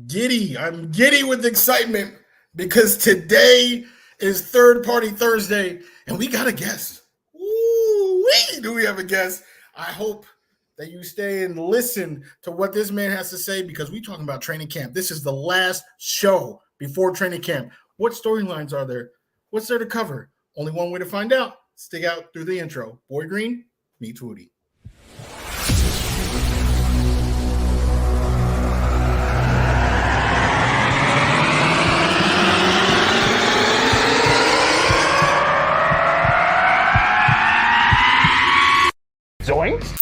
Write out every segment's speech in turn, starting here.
Giddy. I'm giddy with excitement because today is Third Party Thursday and we got a guest. Woo-wee, do we have a guest? I hope that you stay and listen to what this man has to say because we're talking about training camp. This is the last show before training camp. What storylines are there? What's there to cover? Only one way to find out. Stick out through the intro. Boy Green meets Wudi. Zoinks!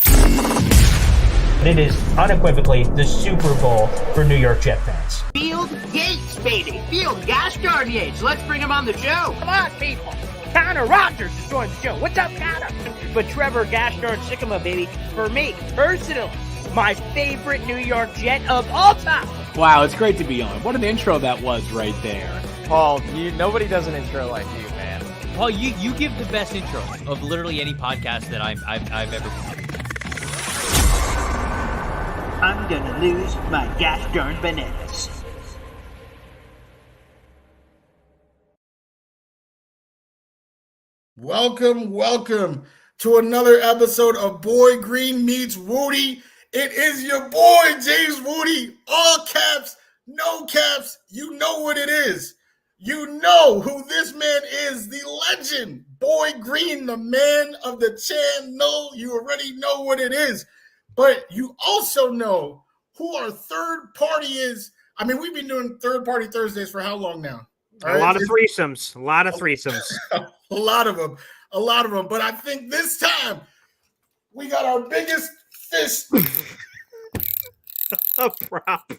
It is unequivocally the Super Bowl for New York Jet fans. Field Yates, baby. Field Gosh darn Yates. Let's bring him on the show. Come on, people. Connor Rogers is joining the show. What's up, Connor? But Trevor Gosh darn Sycamore, baby, for me, personally, my favorite New York Jet of all time. Wow, it's great to be on. What an intro that was right there. Paul, nobody does an intro like you, man. Paul, you give the best intro of literally any podcast that I've ever. I'm gonna lose my gosh darn bananas. Welcome to another episode of Boy Green Meets Wudi. It is your boy, James Wudi. All caps, no caps. You know what it is. You know who this man is, the legend, Boy Green, the man of the channel. You already know what it is. But you also know who our third party is. I mean, we've been doing third party Thursdays for how long now? A lot of threesomes. A lot of them. But I think this time we got our biggest fish. A prop.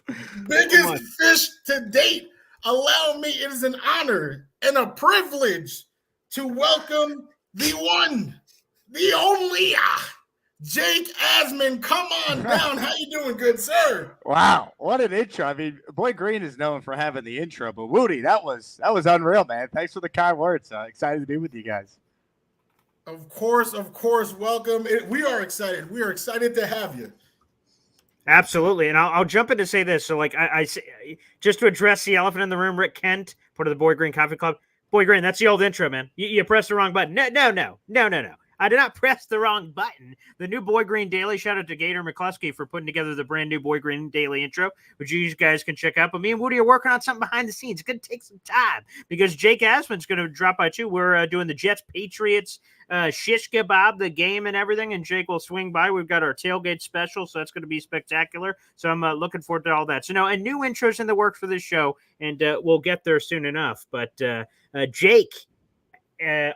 Biggest fish to date. Allow me, it is an honor and a privilege to welcome the one, the only Jake Asman. Come on down. How you doing, good sir? Wow, what an intro. I mean, Boy Green is known for having the intro, but Wudi, that was unreal, man. Thanks for the kind words. Excited to be with you guys. Of course. Welcome. We are excited. We are excited to have you. Absolutely, and I'll jump in to say this. So, like, I say, just to address the elephant in the room, Rick Kent, part of the Boy Green Coffee Club. Boy Green, that's the old intro, man. You pressed the wrong button. No. I did not press the wrong button. The new Boy Green Daily. Shout out to Gator McCluskey for putting together the brand new Boy Green Daily intro, which you guys can check out. But me and Woody are working on something behind the scenes. It's going to take some time because Jake Asman's going to drop by too. We're doing the Jets Patriots shish kebab, the game and everything, and Jake will swing by. We've got our tailgate special, so that's going to be spectacular. So I'm looking forward to all that. So now, and new intros in the works for this show, and we'll get there soon enough. But Jake.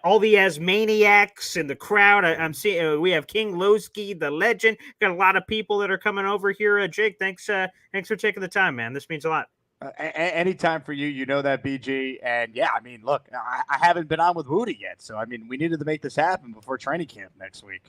All the Asmaniacs in the crowd. I'm seeing we have King Lowski, the legend. Got a lot of people that are coming over here. Jake, thanks for taking the time, man. This means a lot. Anytime for you, you know that, BG. And yeah, I mean, look, I haven't been on with Wudi yet, so I mean, we needed to make this happen before training camp next week.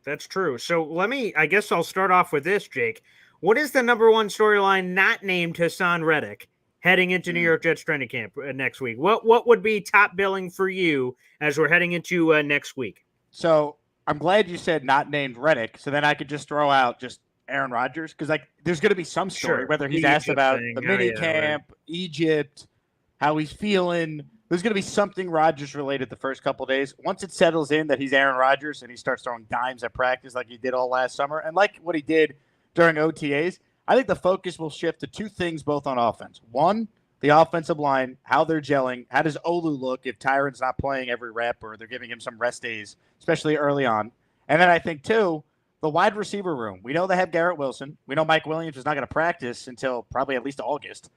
That's true. So I guess I'll start off with this, Jake. What is the number one storyline not named Hassan Reddick heading into New York Jets training camp next week? What would be top billing for you as we're heading into next week? So I'm glad you said not named Reddick, so then I could just throw out just Aaron Rodgers, because like there's going to be some story, whether he's asked about the mini camp, Egypt, how he's feeling. There's going to be something Rodgers related the first couple of days. Once it settles in that he's Aaron Rodgers and he starts throwing dimes at practice like he did all last summer and like what he did during OTAs, I think the focus will shift to two things both on offense. One, the offensive line, how they're gelling. How does Olu look if Tyron's not playing every rep or they're giving him some rest days, especially early on? And then I think, two, the wide receiver room. We know they have Garrett Wilson. We know Mike Williams is not going to practice until probably at least August.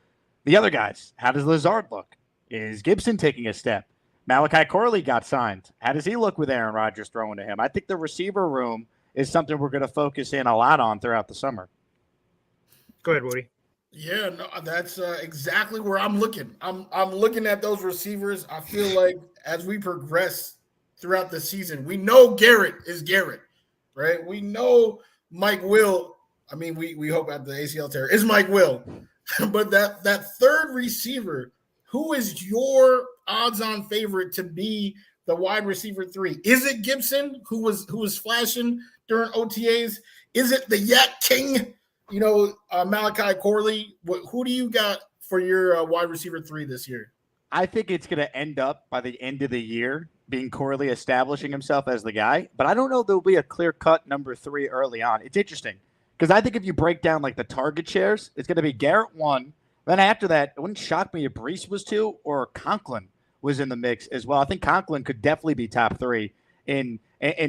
The other guys, how does Lazard look? Is Gibson taking a step? Malachi Corley got signed. How does he look with Aaron Rodgers throwing to him? I think the receiver room is something we're going to focus in a lot on throughout the summer. Go ahead, Woody. Yeah, no, that's exactly where I'm looking. I'm looking at those receivers. I feel like as we progress throughout the season, we know Garrett is Garrett, right? We know Mike Will. I mean, we hope at the ACL tear is Mike Will, but that third receiver, who is your odds-on favorite to be the wide receiver 3? Is it Gibson, who was flashing during OTAs? Is it the Yak King, Malachi Corley. Who do you got for your wide receiver 3 this year? I think it's going to end up by the end of the year being Corley establishing himself as the guy, but I don't know if there'll be a clear-cut number 3 early on. It's interesting because I think if you break down like the target shares, it's going to be Garrett 1. Then after that, it wouldn't shock me if Brees was 2 or Conklin was in the mix as well. I think Conklin could definitely be top 3 in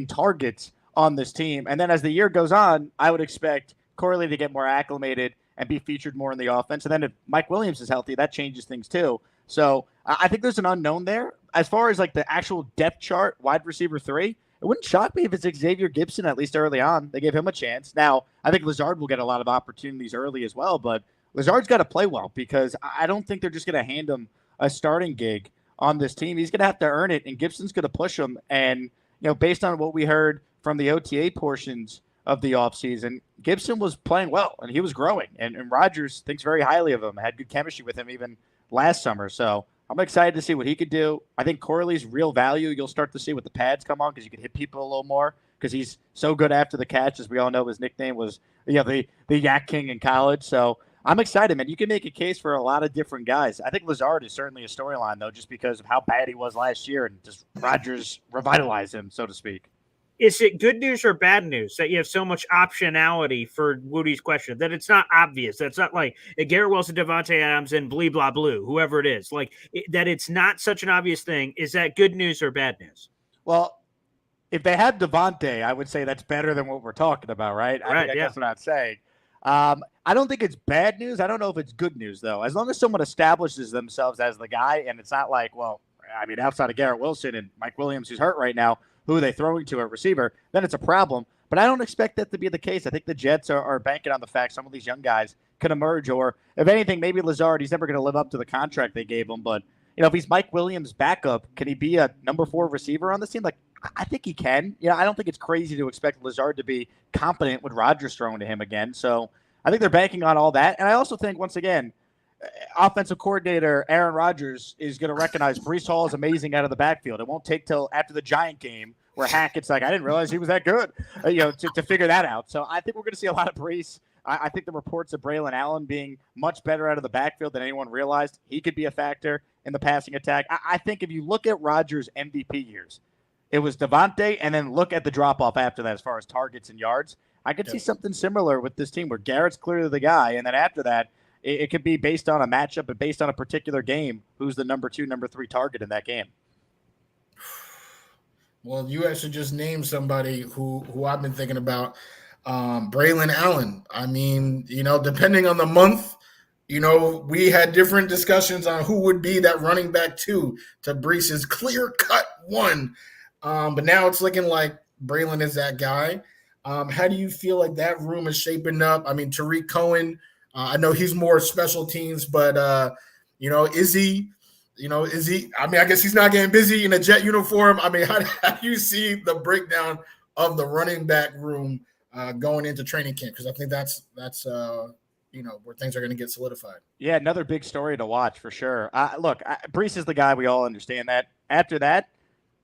targets on this team. And then as the year goes on, I would expect Corley to get more acclimated and be featured more in the offense. And then if Mike Williams is healthy, that changes things too. So I think there's an unknown there. As far as like the actual depth chart, wide receiver 3, it wouldn't shock me if it's Xavier Gibson, at least early on. They gave him a chance. Now, I think Lazard will get a lot of opportunities early as well, but Lazard's got to play well because I don't think they're just going to hand him a starting gig on this team. He's going to have to earn it, and Gibson's going to push him. And, based on what we heard from the OTA portions of the offseason, Gibson was playing well, and he was growing. And Rodgers thinks very highly of him, had good chemistry with him even last summer. So I'm excited to see what he could do. I think Corley's real value you'll start to see with the pads come on because you can hit people a little more because he's so good after the catch. As we all know, his nickname was the Yak King in college. So I'm excited, man. You can make a case for a lot of different guys. I think Lazard is certainly a storyline, though, just because of how bad he was last year and just Rodgers revitalized him, so to speak. Is it good news or bad news that you have so much optionality for Woody's question, that it's not obvious? That's not like Garrett Wilson, Devontae Adams, and blee, blah, blue, whoever it is. That it's not such an obvious thing. Is that good news or bad news? Well, if they had Devontae, I would say that's better than what we're talking about, right? I think that's what I'm saying. I don't think it's bad news. I don't know if it's good news, though. As long as someone establishes themselves as the guy, and it's not like, outside of Garrett Wilson and Mike Williams, who's hurt right now, who are they throwing to at receiver, then it's a problem. But I don't expect that to be the case. I think the Jets are banking on the fact some of these young guys can emerge, or if anything, maybe Lazard, he's never going to live up to the contract they gave him. But, if he's Mike Williams' backup, can he be a number 4 receiver on this team? I think he can. I don't think it's crazy to expect Lazard to be competent with Rodgers throwing to him again. So I think they're banking on all that. And I also think, once again, offensive coordinator Aaron Rodgers is going to recognize Brees Hall is amazing out of the backfield. It won't take till after the Giant game where Hackett's like, I didn't realize he was that good, to figure that out. So I think we're going to see a lot of Brees. I think the reports of Braylon Allen being much better out of the backfield than anyone realized. He could be a factor in the passing attack. I think if you look at Rodgers' MVP years, it was Devontae, and then look at the drop-off after that as far as targets and yards. I could see something similar with this team where Garrett's clearly the guy, and then after that, it could be based on a matchup and based on a particular game, who's the number 2, number 3 target in that game. Well, you actually just named somebody who I've been thinking about, Braylon Allen. I mean, depending on the month, we had different discussions on who would be that running back 2 to Brees's clear-cut 1. But now it's looking like Braylon is that guy. How do you feel like that room is shaping up? I mean, Tariq Cohen, I know he's more special teams, but, is he? I mean, I guess he's not getting busy in a Jet uniform. I mean, how do you see the breakdown of the running back room going into training camp? Because I think that's where things are going to get solidified. Yeah, another big story to watch for sure. Brees is the guy. We all understand that. After that,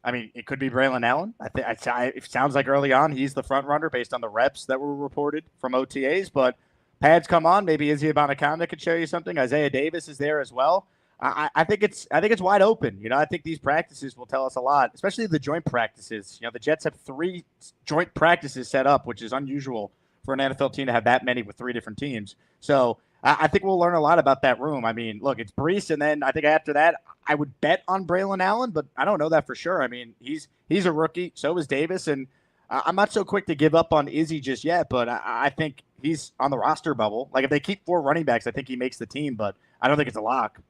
I mean, it could be Braylon Allen. It sounds like early on he's the front runner based on the reps that were reported from OTAs. But pads come on. Maybe Izzy Abanikanda could show you something. Isaiah Davis is there as well. I think it's wide open. I think these practices will tell us a lot, especially the joint practices. The Jets have 3 joint practices set up, which is unusual for an NFL team to have that many with 3 different teams. So I think we'll learn a lot about that room. I mean, look, it's Brees, and then I think after that, I would bet on Braylon Allen, but I don't know that for sure. I mean, he's a rookie. So is Davis, and I'm not so quick to give up on Izzy just yet, but I think he's on the roster bubble. Like, if they keep 4 running backs, I think he makes the team, but I don't think it's a lock.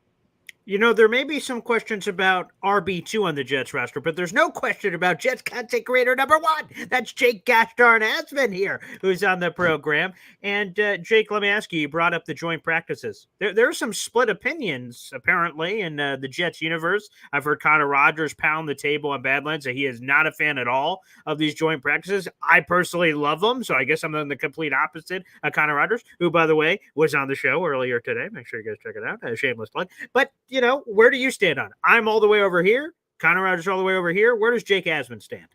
There may be some questions about RB2 on the Jets roster, but there's no question about Jets content creator number 1. That's Jake Asman here, who's on the program. And Jake, let me ask you brought up the joint practices. There are some split opinions, apparently, in the Jets universe. I've heard Connor Rogers pound the table on Badlands that he is not a fan at all of these joint practices. I personally love them, so I guess I'm on the complete opposite of Connor Rogers, who, by the way, was on the show earlier today. Make sure you guys check it out. A shameless plug. But, where do you stand on it? I'm all the way over here. Connor Rogers all the way over here. Where does Jake Asman stand?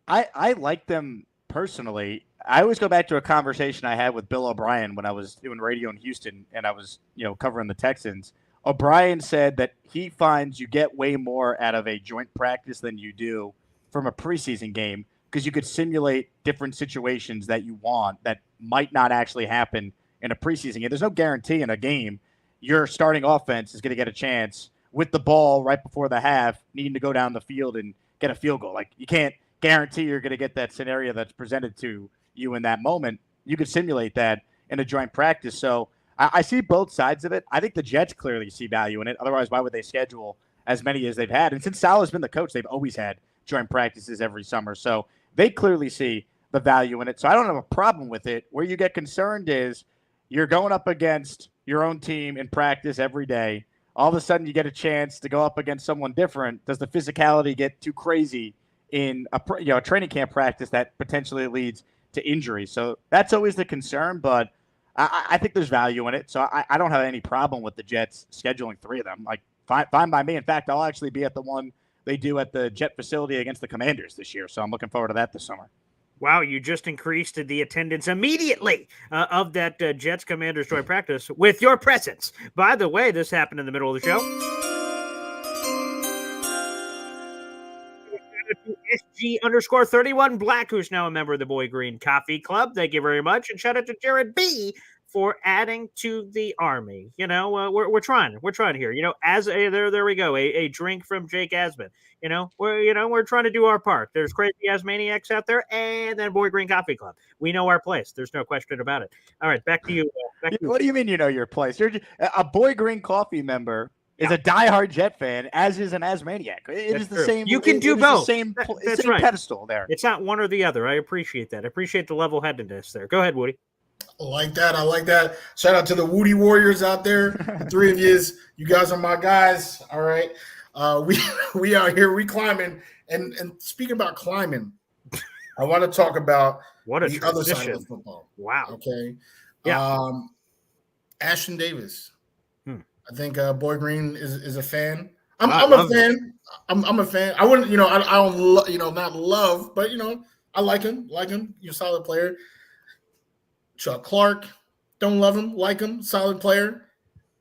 I like them personally. I always go back to a conversation I had with Bill O'Brien when I was doing radio in Houston and I was, covering the Texans. O'Brien said that he finds you get way more out of a joint practice than you do from a preseason game because you could simulate different situations that you want that might not actually happen in a preseason game. There's no guarantee in a game your starting offense is going to get a chance with the ball right before the half, needing to go down the field and get a field goal. Like, you can't guarantee you're going to get that scenario that's presented to you in that moment. You could simulate that in a joint practice. So I see both sides of it. I think the Jets clearly see value in it. Otherwise, why would they schedule as many as they've had? And since Salah's been the coach, they've always had joint practices every summer. So they clearly see the value in it. So I don't have a problem with it. Where you get concerned is you're going up against your own team in practice every day. All of a sudden you get a chance to go up against someone different. Does the physicality get too crazy in a training camp practice that potentially leads to injury? So that's always the concern, but I think there's value in it. So I don't have any problem with the Jets scheduling 3 of them. Like, fine by me. In fact, I'll actually be at the one they do at the Jet facility against the Commanders this year. So I'm looking forward to that this summer. Wow, you just increased the attendance immediately of that Jets Commanders joint practice with your presence. By the way, this happened in the middle of the show. SG_31 Black, who's now a member of the Boy Green Coffee Club. Thank you very much. And shout out to Jared B for adding to the army. We're trying here. There we go. A drink from Jake Asman. We're trying to do our part. There's crazy Asmaniacs out there, and then Boy Green Coffee Club. We know our place. There's no question about it. All right, back to you. What do you mean you know your place? You're a Boy Green Coffee member. Is a diehard Jet fan, as is an Asmaniac. It is the same. You can do both. Same right. pedestal there. It's not one or the other. I appreciate that. I appreciate the level-headedness there. Go ahead, Woody. I like that. Shout out to the Wudi Warriors out there. The 3 of you guys are my guys. All right. We out here, we climbing. And speaking about climbing, I want to talk about the other side of the football. Wow. Okay. Yeah. Ashton Davis. I think Boy Green is a fan. I'm a fan. I'm a fan. I wouldn't, I don't, not love, but I like him. You're a solid player. Chuck Clark, don't love him, like him, solid player.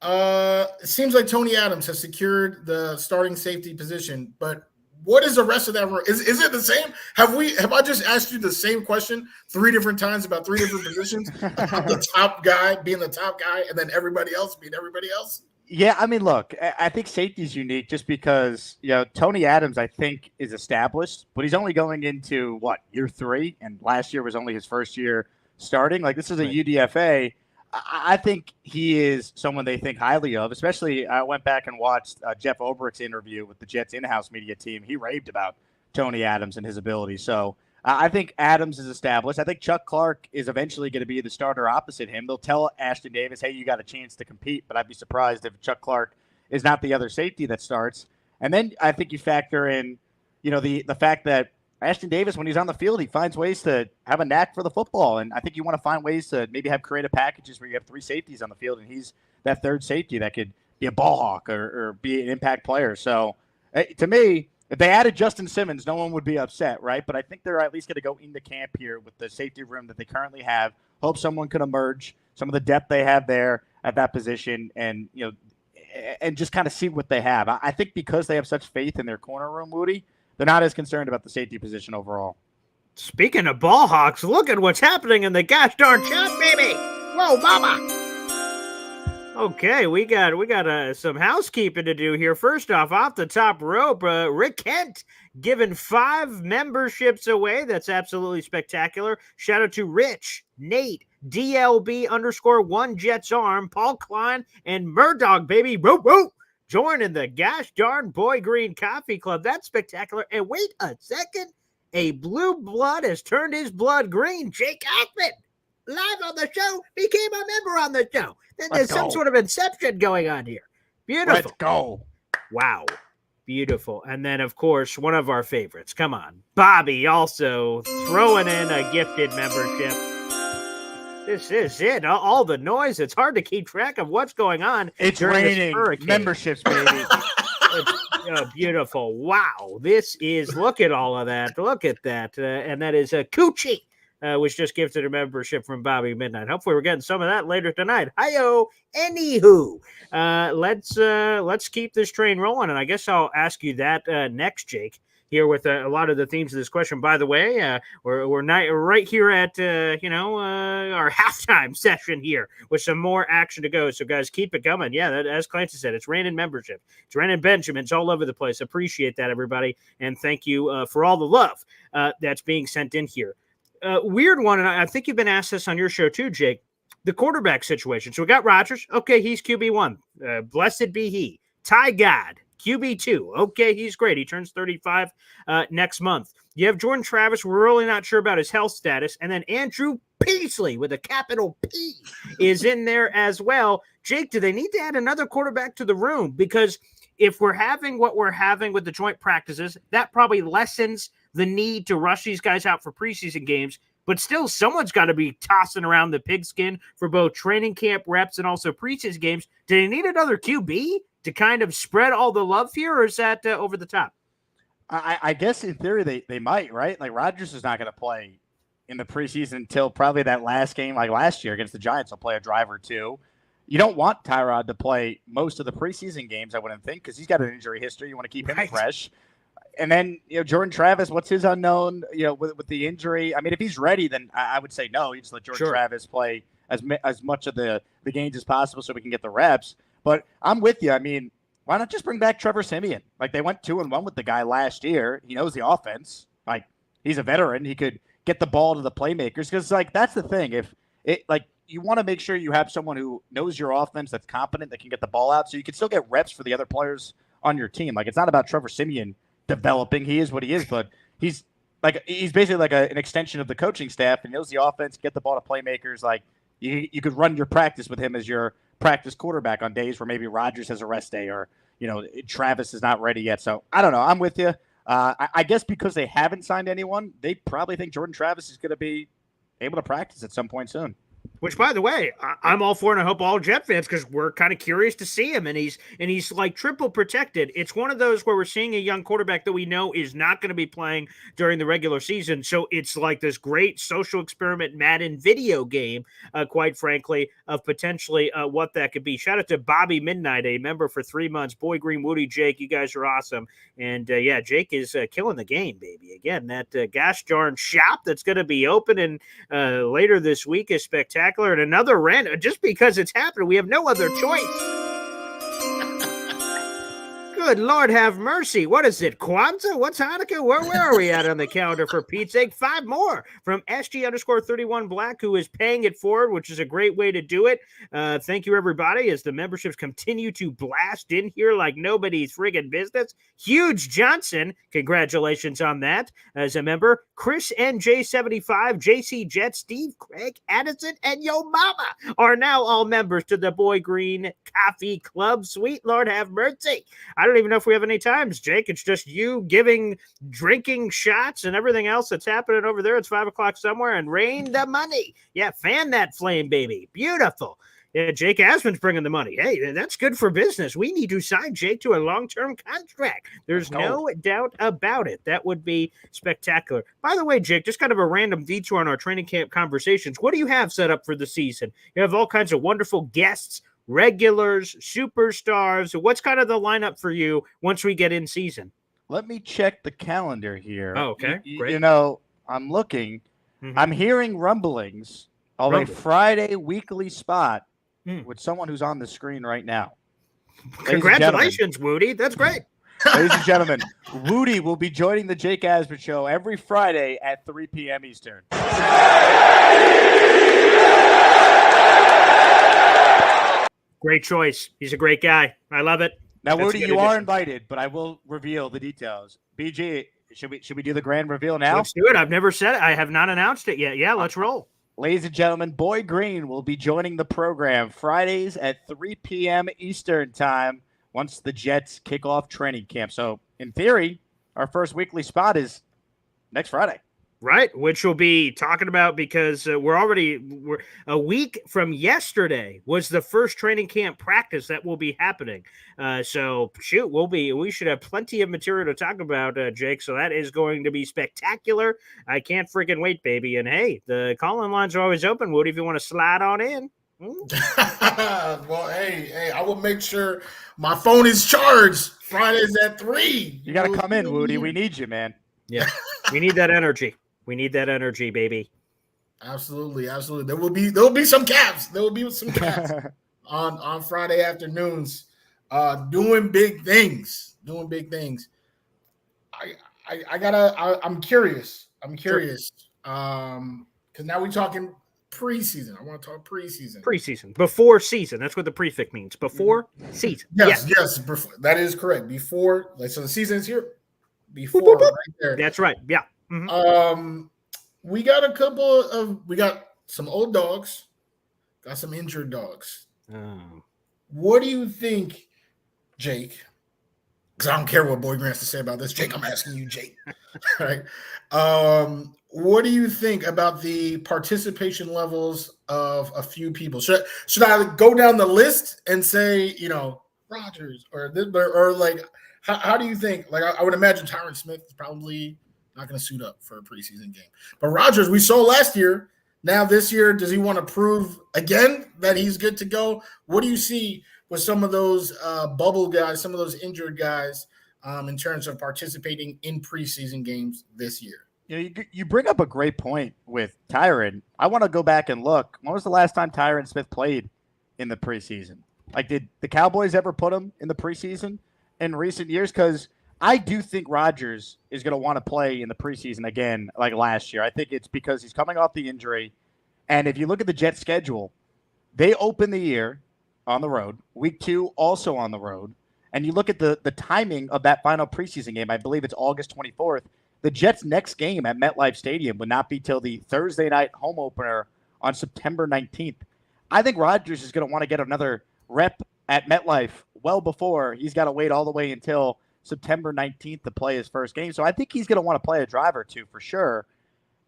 It seems like Tony Adams has secured the starting safety position, but what is the rest of that room? Is it the same? Have I just asked you the same question 3 different times about 3 different positions? The top guy being the top guy, and then everybody else being everybody else? Yeah, I mean, look, I think safety is unique just because, Tony Adams, I think, is established, but he's only going into, year 3? And last year was only his first year starting. Like, this is a UDFA. I think he is someone they think highly of, especially I went back and watched Jeff Obrick's interview with the Jets in-house media team. He raved about Tony Adams and his ability. So I think Adams is established. I think Chuck Clark is eventually going to be the starter opposite him. They'll tell Ashton Davis, hey, you got a chance to compete, but I'd be surprised if Chuck Clark is not the other safety that starts. And then I think you factor in, the fact that Ashton Davis, when he's on the field, he finds ways to have a knack for the football. And I think you want to find ways to maybe have creative packages where you have 3 safeties on the field, and he's that third safety that could be a ball hawk or be an impact player. So to me, if they added Justin Simmons, no one would be upset, right? But I think they're at least going to go into camp here with the safety room that they currently have. Hope someone could emerge, some of the depth they have there at that position, and and just kind of see what they have. I think because they have such faith in their corner room, Woody, they're not as concerned about the safety position overall. Speaking of ball hawks, look at what's happening in the gosh darn chat, baby. Whoa, mama. Okay, we got some housekeeping to do here. First off the top rope, Rick Kent giving 5 memberships away. That's absolutely spectacular. Shout out to Rich, Nate, DLB_1 Jets Arm, Paul Klein, and Murdoch, baby. Whoop, whoop. Joining the gosh darn Boy Green Coffee Club. That's spectacular. And wait a second. A blue blood has turned his blood green. Jake Asman, live on the show, became a member on the show. Then there's some sort of inception going on here. Beautiful. Let's go. Wow. Beautiful. And then, of course, one of our favorites. Come on. Bobby also throwing in a gifted membership. This is it. All the noise. It's hard to keep track of what's going on. It's raining memberships, baby. It's beautiful. Wow. This is, look at all of that. Look at that. And that is a Coochie. was just gifted a membership from Bobby Midnight. Hopefully, we're getting some of that later tonight. Hi-yo. Anywho, let's keep this train rolling, and I guess I'll ask you that next, Jake. Here with a lot of the themes of this question. By the way, we're right here at our halftime session here with some more action to go. So guys, keep it coming. Yeah, as Clancy said, it's raining membership. It's raining Benjamins all over the place. Appreciate that, everybody, and thank you for all the love that's being sent in here. Weird one, and I think you've been asked this on your show too, Jake. The quarterback situation. So we got Rodgers. Okay, he's QB1. Blessed be he. Ty God. QB2. Okay, he's great. He turns 35 next month. You have Jordan Travis. We're really not sure about his health status. And then Andrew Peasley with a capital P is in there as well. Jake, do they need to add another quarterback to the room? Because if we're having what we're having with the joint practices, that probably lessens the need to rush these guys out for preseason games. But still, someone's got to be tossing around the pigskin for both training camp reps and also preseason games. Do they need another QB to kind of spread all the love here, or is that over the top? I guess in theory they might, right? Like Rodgers is not going to play in the preseason until probably that last game, like last year against the Giants. He'll play a drive or two. You don't want Tyrod to play most of the preseason games, I wouldn't think, because he's got an injury history. You want to keep him fresh. And then, Jordan Travis, what's his unknown, with the injury? I mean, if he's ready, then I would say no. You just let Jordan Travis play as much of the games as possible so we can get the reps. But I'm with you. I mean, why not just bring back Trevor Siemian? Like, they went 2-1 with the guy last year. He knows the offense. Like, he's a veteran. He could get the ball to the playmakers. Because, like, that's the thing. If it, like, you want to make sure you have someone who knows your offense, that's competent, that can get the ball out, so you can still get reps for the other players on your team. Like, it's not about Trevor Siemian developing. He is what he is, but he's basically like an extension of the coaching staff, and knows the offense, get the ball to playmakers. Like, you could run your practice with him as your practice quarterback on days where maybe Rodgers has a rest day, or Travis is not ready yet. So I don't know. I'm with you. I guess because they haven't signed anyone, they probably think Jordan Travis is going to be able to practice at some point soon. Which, by the way, I'm all for, and I hope all Jet fans, because we're kind of curious to see him, and he's like triple protected. It's one of those where we're seeing a young quarterback that we know is not going to be playing during the regular season. So it's like this great social experiment Madden video game, quite frankly, of potentially what that could be. Shout out to Bobby Midnight, a member for 3 months. Boy, Green Wudi, Jake, you guys are awesome. And yeah, Jake is killing the game, baby. Again, that gosh darn shop that's going to be opening later this week is spectacular. And another random, just because it's happening, we have no other choice. Good Lord have mercy. What is it, Kwanzaa? What's Hanukkah? Where are we at on the calendar for Pete's sake? 5 more from SG_31 Black, who is paying it forward, which is a great way to do it. Thank you, everybody, as the memberships continue to blast in here like nobody's friggin' business. Huge Johnson, congratulations on that as a member. Chris NJ75, JC Jet, Steve Craig, Addison, and Yo Mama are now all members to the Boy Green Coffee Club. Sweet Lord have mercy. I don't even know if we have any times, Jake. It's just you drinking shots and everything else that's happening over there. It's 5 o'clock somewhere, and rain the money. Yeah, fan that flame, baby. Beautiful. Yeah, Jake Asman's bringing the money. Hey, that's good for business. We need to sign Jake to a long-term contract. There's no doubt about it. That would be spectacular. By the way, Jake, just kind of a random detour on our training camp conversations. What do you have set up for the season? You have all kinds of wonderful guests, regulars, superstars. What's kind of the lineup for you once we get in season? Let me check the calendar here. Oh, okay. Great. I'm looking. Mm-hmm. I'm hearing rumblings of a Friday weekly spot with someone who's on the screen right now. Congratulations, Wudi. That's great. Ladies and gentlemen, Wudi will be joining the Jake Asman Show every Friday at 3 p.m. Eastern. Great choice. He's a great guy. I love it. Now, Wudi, you are invited, but I will reveal the details. BG, should we do the grand reveal now? Let's do it. I've never said it. I have not announced it yet. Yeah, let's roll. Ladies and gentlemen, Boy Green will be joining the program Fridays at 3 p.m. Eastern time once the Jets kick off training camp. So, in theory, our first weekly spot is next Friday. Right, which we'll be talking about because we're a week from yesterday was the first training camp practice that will be happening. So shoot, we should have plenty of material to talk about, Jake. So that is going to be spectacular. I can't freaking wait, baby. And hey, the call-in lines are always open, Woody, if you want to slide on in. Well, hey, I will make sure my phone is charged Fridays at 3. You got to come in, Woody. We need you, man. Yeah, we need that energy. We need that energy, baby. Absolutely. There will be some caps. There will be some caps on Friday afternoons, doing big things. I'm curious. Because now we're talking preseason. I want to talk preseason. Before season. That's what the prefix means. Before season. Yes. That is correct. Before, so the season is here. Before, right there. That's right. Yeah. Mm-hmm. We got some old dogs, got some injured dogs. What do you think, Jake? Because I don't care what Boy Grant has to say about this. Jake, I'm asking you, Jake. Right? What do you think about the participation levels of a few people? Should I go down the list and say, Rodgers or like, how do you think? Like, I would imagine Tyron Smith is probably not going to suit up for a preseason game. But Rodgers, we saw last year. Now this year, does he want to prove again that he's good to go? What do you see with some of those bubble guys, some of those injured guys in terms of participating in preseason games this year? You bring up a great point with Tyron. I want to go back and look. When was the last time Tyron Smith played in the preseason? Like, did the Cowboys ever put him in the preseason in recent years? Because I do think Rodgers is going to want to play in the preseason again like last year. I think it's because he's coming off the injury. And if you look at the Jets' schedule, they open the year on the road. Week 2 also on the road. And you look at the timing of that final preseason game. I believe it's August 24th. The Jets' next game at MetLife Stadium would not be till the Thursday night home opener on September 19th. I think Rodgers is going to want to get another rep at MetLife well before he's got to wait all the way until September 19th to play his first game. So I think he's going to want to play a drive or two for sure.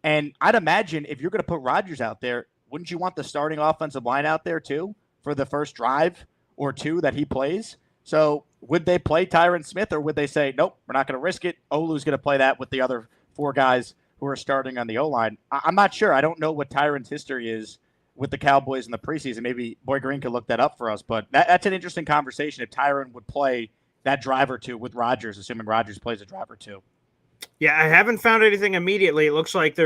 And I'd imagine if you're going to put Rodgers out there, wouldn't you want the starting offensive line out there too for the first drive or two that he plays? So would they play Tyron Smith, or would they say, nope, we're not going to risk it? Olu's going to play that with the other 4 guys who are starting on the O-line. I'm not sure. I don't know what Tyron's history is with the Cowboys in the preseason. Maybe Boy Green could look that up for us. But that's an interesting conversation if Tyron would play that drive or two with Rodgers, assuming Rodgers plays a drive or two. Yeah, I haven't found anything immediately. It looks like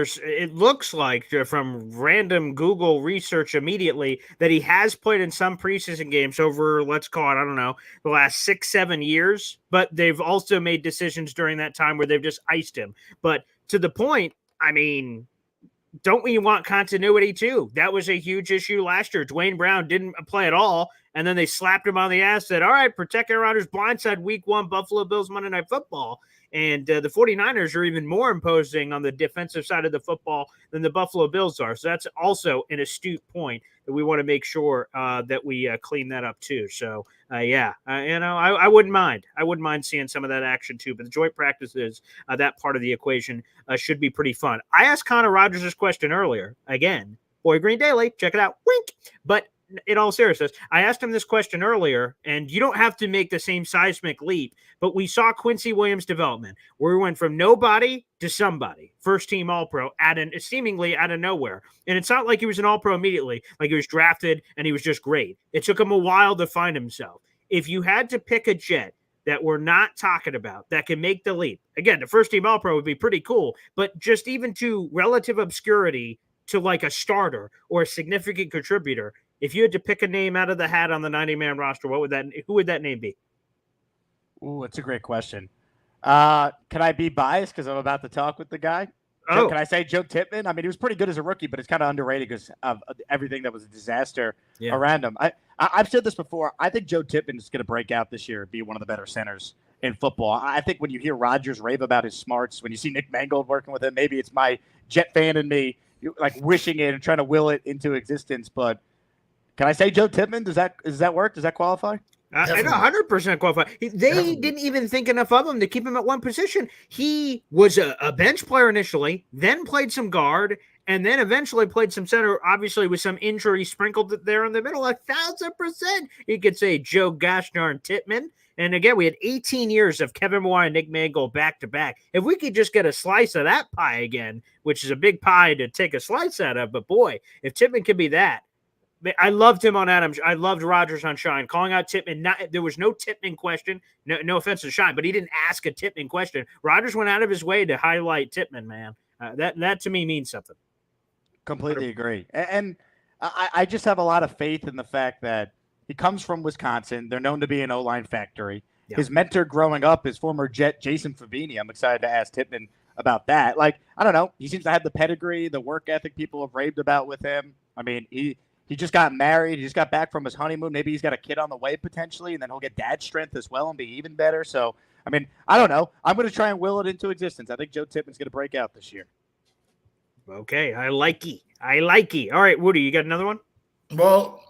from random Google research immediately that he has played in some preseason games over, let's call it, I don't know, the last 6-7 years. But they've also made decisions during that time where they've just iced him. But to the point, I mean, don't we want continuity too? That was a huge issue last year. Dwayne Brown didn't play at all, and then they slapped him on the ass, said, all right, protect Aaron Rodgers blindside week 1 Buffalo Bills Monday Night Football. And the 49ers are even more imposing on the defensive side of the football than the Buffalo Bills are. So that's also an astute point that we want to make sure that we clean that up too. So, I wouldn't mind. I wouldn't mind seeing some of that action too. But the joint practices, that part of the equation should be pretty fun. I asked Connor Rogers this question earlier. Again, Boy Green Daily, check it out. Wink. But in all seriousness, I asked him this question earlier, and you don't have to make the same seismic leap, but we saw Quincy Williams' development, where we went from nobody to somebody, first-team All-Pro, seemingly out of nowhere. And it's not like he was an All-Pro immediately, like he was drafted and he was just great. It took him a while to find himself. If you had to pick a Jet that we're not talking about that can make the leap, again, the first-team All-Pro would be pretty cool, but just even to relative obscurity to like a starter or a significant contributor, if you had to pick a name out of the hat on the 90-man roster, who would that name be? Ooh, it's a great question. Can I be biased because I'm about to talk with the guy? Oh. Can I say Joe Tippmann? I mean, he was pretty good as a rookie, but it's kind of underrated because of everything that was a disaster around him. I've said this before. I think Joe Tippmann is going to break out this year and be one of the better centers in football. I think when you hear Rodgers rave about his smarts, when you see Nick Mangold working with him, maybe it's my Jet fan in me like wishing it and trying to will it into existence, but can I say Joe Tippmann? Does that work? Does that qualify? And 100% qualified. They didn't even think enough of him to keep him at one position. He was a bench player initially, then played some guard, and then eventually played some center, obviously with some injury sprinkled there in the middle. 1,000%. You could say Joe gosh darn Tippmann. And again, we had 18 years of Kevin Moore and Nick Mangold back-to-back. If we could just get a slice of that pie again, which is a big pie to take a slice out of, but boy, if Tippmann could be that, I loved him on Adams. I loved Rodgers on Shine. Calling out Tippmann, there was no Tippmann question. No offense to Shine, but he didn't ask a Tippmann question. Rodgers went out of his way to highlight Tippmann, man. That to me means something. Completely agree. And I just have a lot of faith in the fact that he comes from Wisconsin. They're known to be an O-line factory. Yeah. His mentor growing up is former Jet Jason Fabini. I'm excited to ask Tippmann about that. I don't know. He seems to have the pedigree, the work ethic people have raved about with him. I mean, he just got married. He just got back from his honeymoon. Maybe he's got a kid on the way potentially, and then he'll get dad strength as well and be even better. So, I mean, I don't know. I'm going to try and will it into existence. I think Joe Tippmann's going to break out this year. Okay, I like it. All right, Woody, you got another one? Well,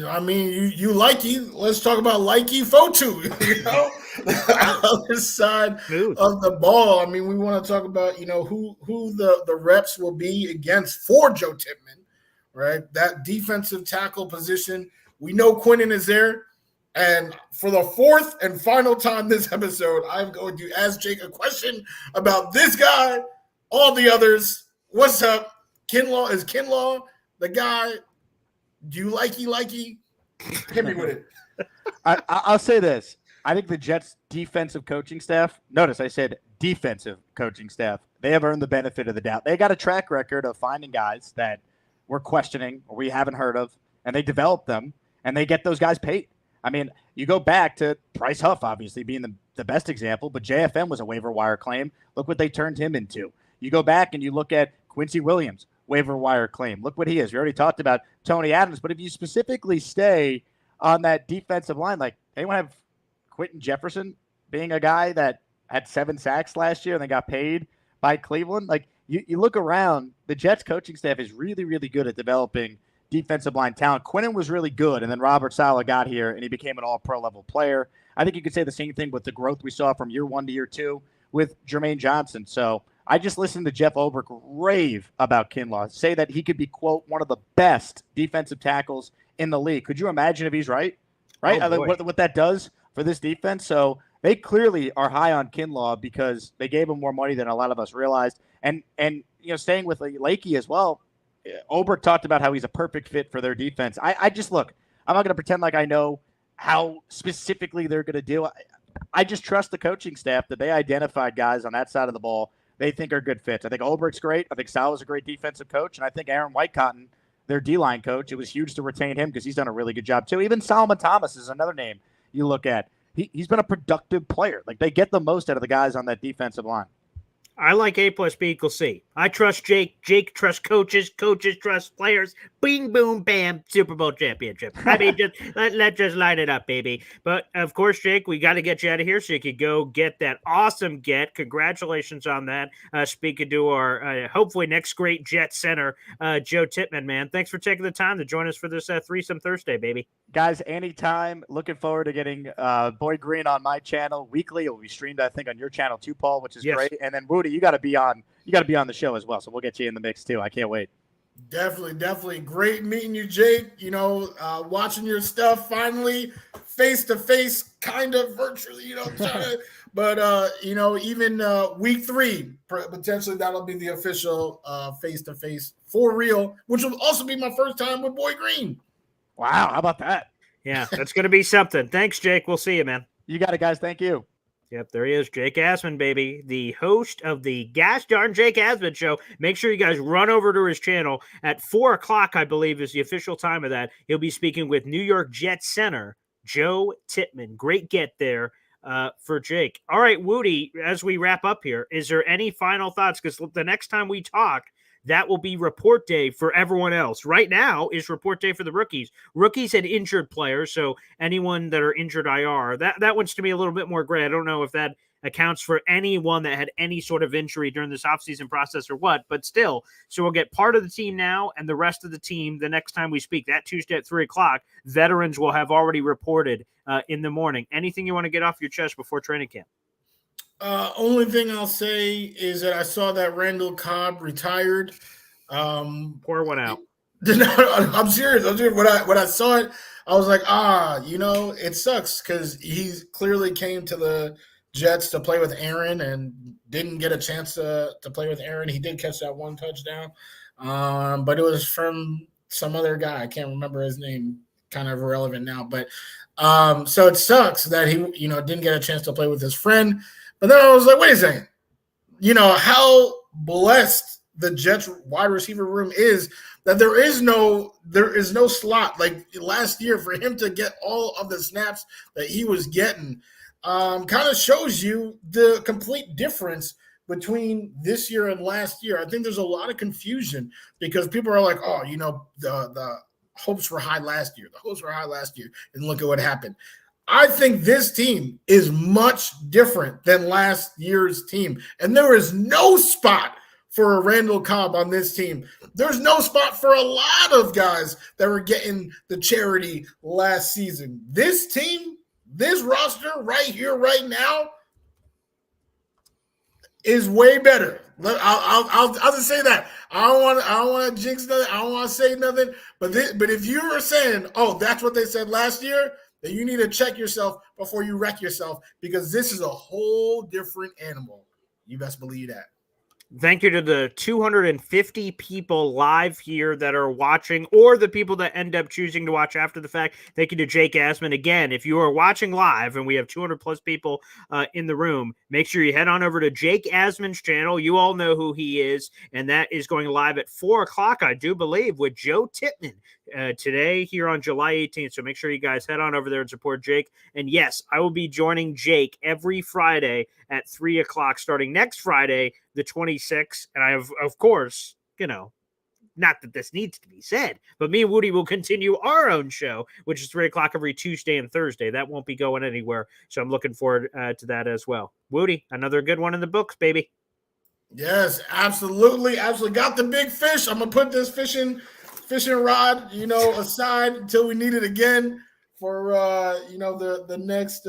I mean, you likey. Let's talk about likey Fotu. The other side of the ball. I mean, we want to talk about who the reps will be against for Joe Tippmann, right? That defensive tackle position. We know Quinnen is there, and for the fourth and final time this episode, I'm going to ask Jake a question about this guy. All the others, what's up? Kinlaw is Kinlaw the guy? Do you likey? Hit me with it. I'll say this. I think the Jets' defensive coaching staff, notice I said defensive coaching staff, they have earned the benefit of the doubt. They got a track record of finding guys that we're questioning or we haven't heard of, and they develop them, and they get those guys paid. I mean, you go back to Bryce Huff, obviously, being the best example, but JFM was a waiver wire claim. Look what they turned him into. You go back and you look at Quincy Williams, waiver wire claim. Look what he is. We already talked about Tony Adams, but if you specifically stay on that defensive line, like anyone have Quentin Jefferson being a guy that had 7 sacks last year and then got paid by Cleveland? Like you look around, the Jets coaching staff is really, really good at developing defensive line talent. Quinnen was really good, and then Robert Saleh got here and he became an all-pro level player. I think you could say the same thing with the growth we saw from year 1 to year 2 with Jermaine Johnson. So I just listened to Jeff Ulbrich rave about Kinlaw, say that he could be, quote, one of the best defensive tackles in the league. Could you imagine if he's right? Right? Oh, what that does for this defense? So they clearly are high on Kinlaw because they gave him more money than a lot of us realized. And staying with Lakey as well, Ulbrich talked about how he's a perfect fit for their defense. I just look, I'm not going to pretend like I know how specifically they're going to do. I just trust the coaching staff that they identified guys on that side of the ball they think are good fits. I think Ulbricht's great. I think Saleh's a great defensive coach. And I think Aaron Whitecotton, their D-line coach, it was huge to retain him because he's done a really good job too. Even Solomon Thomas is another name you look at. He's been a productive player. Like they get the most out of the guys on that defensive line. I like A plus B equals C. I trust Jake. Jake trusts coaches. Coaches trust players. Bing, boom, bam, Super Bowl championship. I mean, let's just line it up, baby. But, of course, Jake, we got to get you out of here so you could go get that awesome get. Congratulations on that. Speaking to our, hopefully, next great Jet center, Joe Tippmann, man. Thanks for taking the time to join us for this Threesome Thursday, baby. Guys, anytime. Looking forward to getting Boy Green on my channel weekly. It will be streamed, I think, on your channel too, Paul, which is great. And then Wudi, you got to be on the show as well. So we'll get you in the mix too. I can't wait. Definitely. Great meeting you, Jake. Watching your stuff finally face to face, kind of virtually, but even week 3, potentially that'll be the official face to face for real, which will also be my first time with Boy Green. Wow. How about that? Yeah, that's going to be something. Thanks, Jake. We'll see you, man. You got it, guys. Thank you. Yep, there he is, Jake Asman, baby, the host of the Gosh Darn Jake Asman Show. Make sure you guys run over to his channel at 4 o'clock, I believe, is the official time of that. He'll be speaking with New York Jets center Joe Tippmann. Great get there for Jake. All right, Woody, as we wrap up here, is there any final thoughts? Because the next time we talk, that will be report day for everyone else. Right now is report day for the rookies. Rookies and injured players, so anyone that are injured IR. That one's to me a little bit more gray. I don't know if that accounts for anyone that had any sort of injury during this offseason process or what, but still. So we'll get part of the team now and the rest of the team the next time we speak. That Tuesday at 3 o'clock, veterans will have already reported in the morning. Anything you want to get off your chest before training camp? Only thing I'll say is that I saw that Randall Cobb retired. Pour one out. I'm serious. When I saw it, I was like, it sucks because he clearly came to the Jets to play with Aaron and didn't get a chance to play with Aaron. He did catch that one touchdown, but it was from some other guy. I can't remember his name. Kind of irrelevant now, but so it sucks that he didn't get a chance to play with his friend. But then I was like, wait a second, how blessed the Jets wide receiver room is that there is no slot. Like last year, for him to get all of the snaps that he was getting kind of shows you the complete difference between this year and last year. I think there's a lot of confusion because people are like, the hopes were high last year. The hopes were high last year, and look at what happened. I think this team is much different than last year's team, and there is no spot for a Randall Cobb on this team. There's no spot for a lot of guys that were getting the charity last season. This team, this roster right here, right now, is way better. I'll just say that. I don't want to jinx nothing. I don't want to say nothing. But if you were saying, that's what they said last year, then you need to check yourself before you wreck yourself, because this is a whole different animal. You best believe that. Thank you to the 250 people live here that are watching, or the people that end up choosing to watch after the fact. Thank you to Jake Asman. Again, if you are watching live and we have 200 plus people in the room, make sure you head on over to Jake Asman's channel. You all know who he is, and that is going live at 4 o'clock, I do believe, with Joe Tippmann today here on July 18th. So make sure you guys head on over there and support Jake. And yes, I will be joining Jake every Friday at 3 o'clock starting next Friday, the 26th. And I have, of course, not that this needs to be said, but me and Wudi will continue our own show, which is 3 o'clock every Tuesday and Thursday. That won't be going anywhere. So I'm looking forward to that as well. Wudi, another good one in the books, baby. Yes, absolutely. Absolutely. Got the big fish. I'm going to put this fishing rod, aside until we need it again for, the next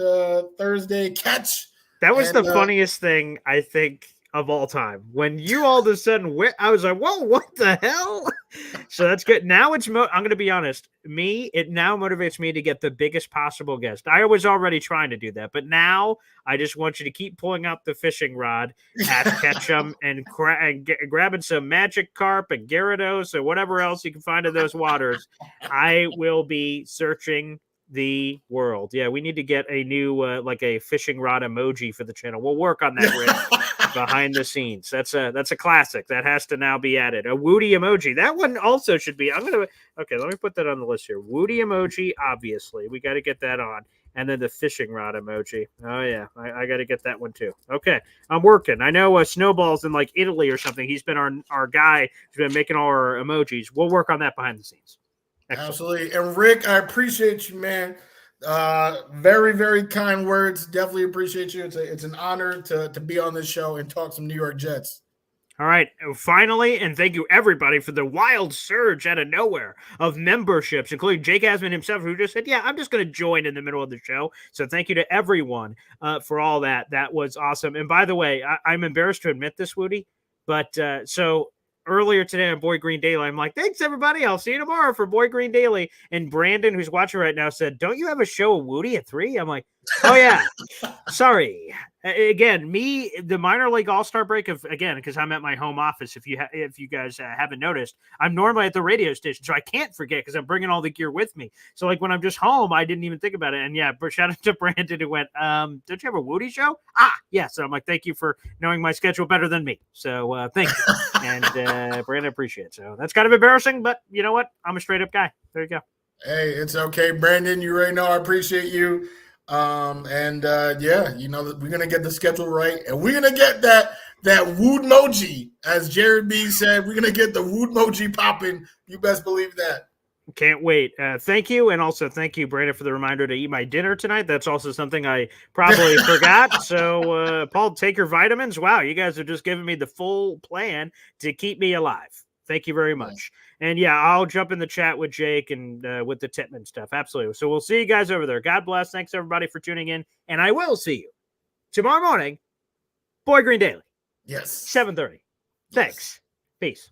Thursday catch. That was the funniest thing, I think, of all time. When you all of a sudden went, I was like, whoa, what the hell? So that's good. Now I'm going to be honest. It now motivates me to get the biggest possible guest. I was already trying to do that, but now I just want you to keep pulling out the fishing rod at Ketchum and grabbing some magic carp and Gyarados or whatever else you can find in those waters. I will be searching the world. Yeah, we need to get a new a fishing rod emoji for the channel. We'll work on that, Rick, behind the scenes. That's a classic. That has to now be added. A Wudi emoji. That one also should be. Okay, let me put that on the list here. Wudi emoji, obviously. We got to get that on. And then the fishing rod emoji. Oh, yeah. I got to get that one, too. Okay. I'm working. I know Snowball's in, Italy or something. He's been our guy who's been making all our emojis. We'll work on that behind the scenes. Excellent. Absolutely. And, Rick, I appreciate you, man. Very, very kind words. Definitely appreciate you. It's an honor to be on this show and talk some New York Jets. All right. Finally, and thank you, everybody, for the wild surge out of nowhere of memberships, including Jake Asman himself, who just said, I'm just going to join in the middle of the show. So thank you to everyone for all that. That was awesome. And by the way, I'm embarrassed to admit this, Wudi, but so earlier today on Boy Green Daily, I'm like, thanks, everybody. I'll see you tomorrow for Boy Green Daily. And Brandon, who's watching right now, said, don't you have a show with Wudi at 3? I'm like, oh, yeah. Sorry. Again, the minor league all-star break because I'm at my home office. If you guys haven't noticed, I'm normally at the radio station, so I can't forget because I'm bringing all the gear with me. So when I'm just home, I didn't even think about it. And yeah, shout out to Brandon who went, don't you have a Wudi show? Yeah. So I'm like, thank you for knowing my schedule better than me. So thank you. And Brandon, appreciate it. So that's kind of embarrassing, but you know what? I'm a straight up guy. There you go. Hey, it's okay, Brandon. You already know I appreciate you. We're gonna get the schedule right, and we're gonna get that Woodmoji, as Jared B said. We're gonna get the Woodmoji popping. You best believe that. Can't wait. Thank you. And also thank you, Brandon, for the reminder to eat my dinner tonight. That's also something I probably forgot. So, Paul, take your vitamins. Wow, you guys are just giving me the full plan to keep me alive. Thank you very much. And yeah, I'll jump in the chat with Jake and with the Titman stuff. Absolutely. So we'll see you guys over there. God bless. Thanks, everybody, for tuning in. And I will see you tomorrow morning. Boy Green Daily. Yes. 7:30. Thanks. Peace.